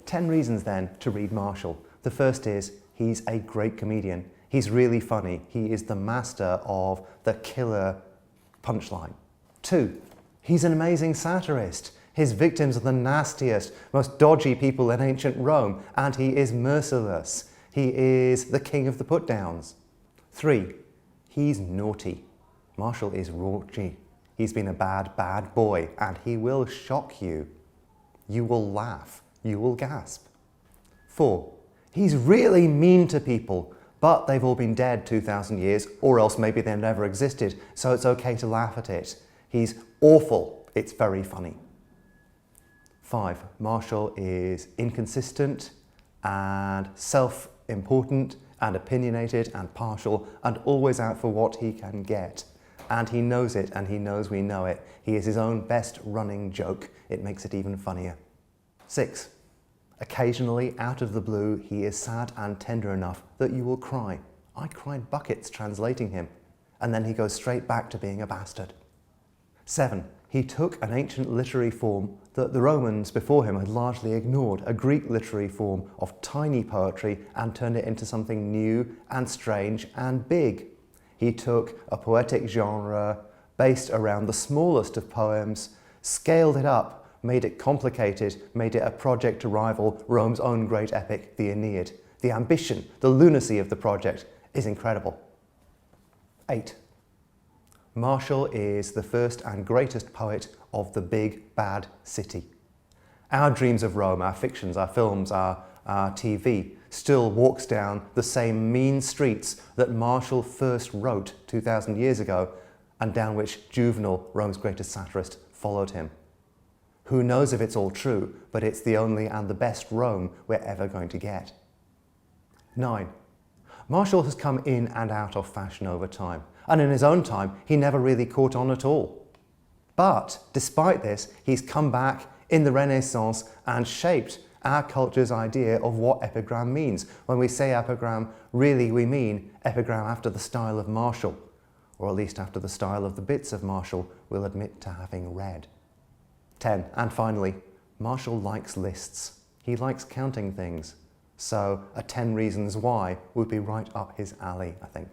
10 reasons then to read Martial. The first is he's a great comedian. He's really funny. He is the master of the killer punchline. 2, he's an amazing satirist. His victims are the nastiest, most dodgy people in ancient Rome, and he is merciless. He is the king of the put-downs. 3, he's naughty. Martial is raunchy. He's been a bad, bad boy, and he will shock you. You will laugh. You will gasp. 4, he's really mean to people, but they've all been dead 2,000 years, or else maybe they never existed, so it's okay to laugh at it. He's awful. It's very funny. 5, Martial is inconsistent and self-important and opinionated and partial and always out for what he can get. And he knows it, and he knows we know it. He is his own best running joke. It makes it even funnier. 6, occasionally, out of the blue, he is sad and tender enough that you will cry. I cried buckets translating him. And then he goes straight back to being a bastard. 7, he took an ancient literary form that the Romans before him had largely ignored, a Greek literary form of tiny poetry, and turned it into something new and strange and big. He took a poetic genre based around the smallest of poems, scaled it up, made it complicated, made it a project to rival Rome's own great epic, the Aeneid. The ambition, the lunacy of the project is incredible. 8, Martial is the first and greatest poet of the big, bad city. Our dreams of Rome, our fictions, our films, our TV, still walks down the same mean streets that Martial first wrote 2,000 years ago, and down which Juvenal, Rome's greatest satirist, followed him. Who knows if it's all true, but it's the only and the best Rome we're ever going to get. 9, Martial has come in and out of fashion over time, and in his own time, he never really caught on at all. But despite this, he's come back in the Renaissance and shaped our culture's idea of what epigram means. When we say epigram, really we mean epigram after the style of Martial, or at least after the style of the bits of Martial we'll admit to having read. 10, and finally, Martial likes lists. He likes counting things. So a 10 reasons why would be right up his alley, I think.